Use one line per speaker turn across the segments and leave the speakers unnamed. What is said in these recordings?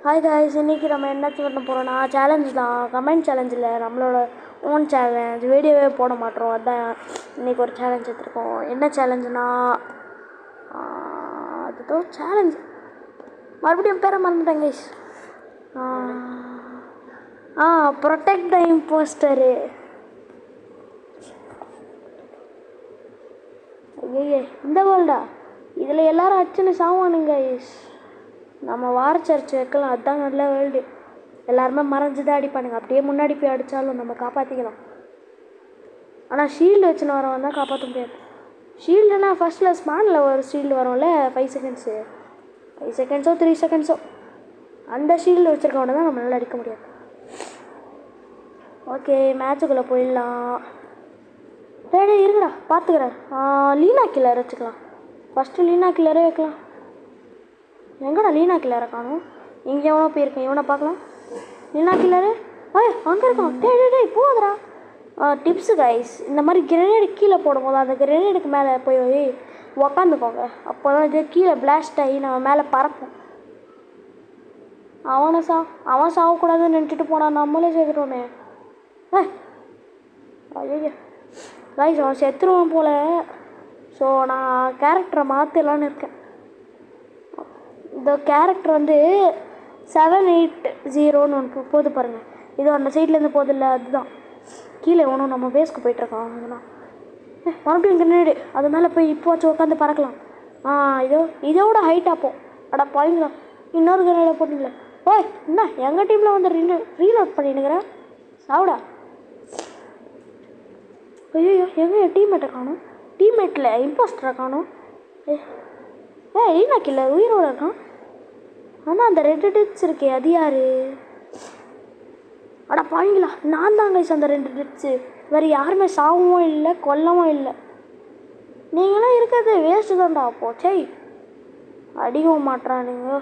Hi guys, இன்றைக்கி நம்ம என்ன பண்ண போகிறோம்னா சேலஞ்சு தான். கமெண்ட் சேலஞ்சில் நம்மளோட ஓன் சேலஞ்ச் வீடியோவே போட மாட்டோம். அதுதான் இன்றைக்கி ஒரு சேலஞ்ச் எடுத்துருக்கோம். என்ன சேலஞ்சுனா அதுதான் சேலஞ்ச். மறுபடியும் பேரை மறந்துட்டேன் கைஸ். Protect the இம்போஸ்டரு. ஐயே இந்த வேர்ல்டா, இதில் எல்லோரும் அச்சுன்னு சாவானுங்க கைஸ். நம்ம வார சர்ச் வைக்கலாம், அதுதான் நல்ல வேர்ல்டு. எல்லாருமே மறைஞ்சு தான் அடிப்பானுங்க. அப்படியே முன்னாடி போய் அடித்தாலும் நம்ம காப்பாற்றிக்கலாம். ஆனால் ஷீல்டு வச்சுன்னு வரவன் தான் காப்பாற்ற முடியாது. ஷீல்டுனா ஃபஸ்ட்டில் ஸ்மானில் ஒரு ஷீல்டு வரும்ல, 5 செகண்ட்ஸோ 3 செகண்ட்ஸோ, அந்த ஷீல்டு வச்சுருக்கவனை தான் நம்மளால் அடிக்க முடியாது. ஓகே, மேட்சுக்குள்ளே போயிடலாம். டே இருக்குடா, பார்த்துக்கிறேன். லீனா கில்லர் வச்சுக்கலாம். ஃபஸ்ட்டு லீனா கில்லரே வைக்கலாம். எங்கடா லீனா கில்லரை காணும்? இங்கே எவனோ போயிருக்கேன், இவனை பார்க்கலாம். லீனா கில்லரு அங்கே இருக்கான். டே போதுடா. டிப்ஸு கைஸ், இந்த மாதிரி கிரனேடு கீழே போடும்போது அந்த கிரனேடுக்கு மேலே போய் உக்காந்துக்கோங்க. அப்போ தான் இது கீழே பிளாஸ்ட் ஆகி நம்ம மேலே பறப்போம். அவன் சாகக்கூடாதுன்னு நினச்சிட்டு போனான், நம்மளே சேர்த்துட்டோமே. ஐயோ கைஸ், அவன் செத்துருவான் போல். ஸோ நான் கேரக்டரை மாற்றலான்னு இருக்கேன். இந்த கேரக்டர் 780 ஒன்று போது பாருங்கள். இது அந்த சைட்லேருந்து போகுது இல்லை, அதுதான். கீழே ஒன்றும் நம்ம பேஸ்க்கு போயிட்டுருக்கோம். அதெல்லாம் மறுபடியும் கிரனேடு அது மேலே போய் இப்போ வச்சு உட்காந்து பறக்கலாம். இதோட ஹைட் ஆப்போம். அடா பாருங்களா, இன்னொரு கிரனேடை போட்டுங்களேன். என்ன எங்கள் டீமில் ரீலோட் பண்ணினுக்கிறேன். சாவுடா. ஐயோ எங்கே டீம்மேட்டை காணும்? டீம்மேட்டில் இம்போஸ்டரை காணும். ஈனாக்கு இல்லை, உயிரோட இருக்கான். ஆனால் அந்த 2 டெட்ஸ் இருக்கே, அது யார்? அடா பாருங்களா, நான் தான் கைஸ் அந்த 2 டெட்ஸு. வேறு யாருமே சாகவும் இல்லை, கொல்லவும் இல்லை. நீங்களாம் இருக்கிறது வேஸ்ட்டு தான்டா. போச்சே, அடிக்கவும் மாட்டுறானுங்க,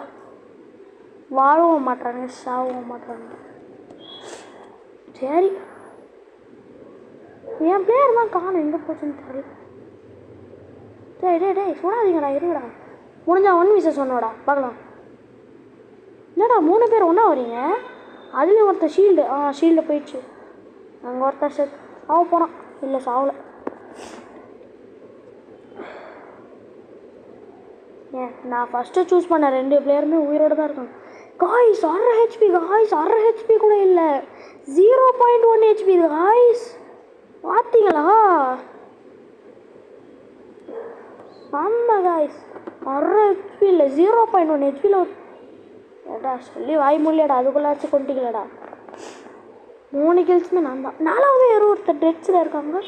வாழவும் மாட்டுறானுங்க, சாகவும் மாட்டுறானுங்க. சரி, என் பிளேயர் தான் காணும், எங்கே போச்சுன்னு தெரியல. டேய் சொல்லாதீங்கடா, இருங்கடா. முடிஞ்சா 1 vs 1 பார்க்கலாம். என்னடா 3 பேர் ஒன்றா வரீங்க? அதுலேயும் ஒருத்தர் ஷீல்டு போயிடுச்சு. அங்கே ஒருத்தர் போகிறான். இல்லை சாவலை. நான் ஃபஸ்ட்டு சூஸ் பண்ண 2 பிளேயருமே உயிரோடு தான் இருக்காங்க. காய்ஸ் 6 HP காய்ஸ், 6 HP கூட இல்லை, 0.1 HP காய்ஸ். பார்த்தீங்களா? ஆமா காய்ஸ், 6 HP இல்லை, 0.1 HPயில். ஏடா சொல்லி வாய் மூலியாடா, அதுக்குள்ளாச்சும் கொண்டிங்களடா. 3 கில்ஸுமே நான் தான். 4வது ஒருத்தர் டெட்ஸில் இருக்காங்க.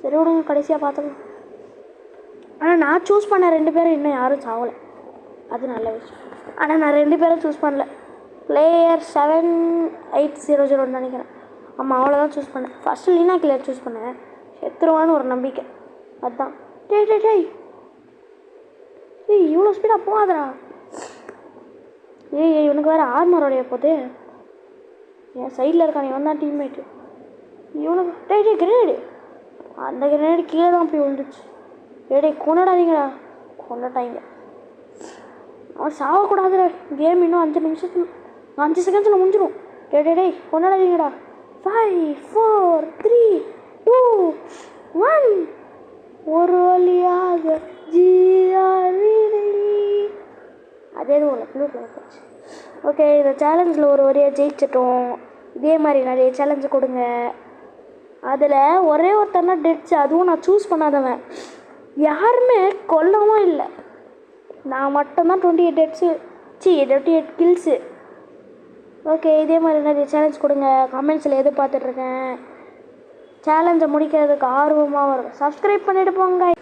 சரி விடுங்க, கடைசியாக பார்த்துக்கலாம். ஆனால் நான் சூஸ் பண்ண 2 பேரும் இன்னும் யாரும் சாவலை, அது நல்ல விஷயம். ஆனால் நான் 2 பேரும் சூஸ் பண்ணல. பிளேயர் 7800 நினைக்கிறேன். ஆமாம், அவ்வளோதான் சூஸ் பண்ணேன். ஃபஸ்ட்டு லீனா கில்லர் சூஸ் பண்ணேன். செத்துருவான்னு ஒரு நம்பிக்கை, அதுதான். டேய் இவ்வளோ ஸ்பீடாக போகாதடா. இவனுக்கு வேறு ஆர்மரோடைய போது என் சைடில் இருக்கான். இவன் தான் டீம்மேட்டு. இவனுக்கு டே கிரனேடு, அந்த கிரனேடு கீழே தான் போய் விழுந்துச்சு. கொண்டாடாதீங்கடா. கொண்டாட்டாங்க. அவன் சாகக்கூடாதுடா. கேம் இன்னும் 5 செகண்ட்ஸில் முடிஞ்சிடும். டேய் கொண்டாடாதீங்கடா. 5 4 3 2 1 ஒரு வழியாக அதே ஒரு போச்சு. ஓகே, இந்த சேலஞ்சில் ஒரு வழியாக ஜெயிச்சிட்டோம். இதே மாதிரி நிறைய சேலஞ்சு கொடுங்க. அதில் ஒரே ஒருத்தனா டெட்ஸு, அதுவும் நான் சூஸ் பண்ணாதவன். யாருமே கொல்லவும் இல்லை. நான் மட்டும்தான் 28 டெட்ஸு 28 கில்ஸு. ஓகே, இதே மாதிரி நிறைய சேலஞ்ச் கொடுங்க. கமெண்ட்ஸில் எதிர்பார்த்துட்ருக்கேன். சேலஞ்சை முடிக்கிறதுக்கு ஆர்வமாக வரும். சப்ஸ்கிரைப் பண்ணிவிட்டு போங்க.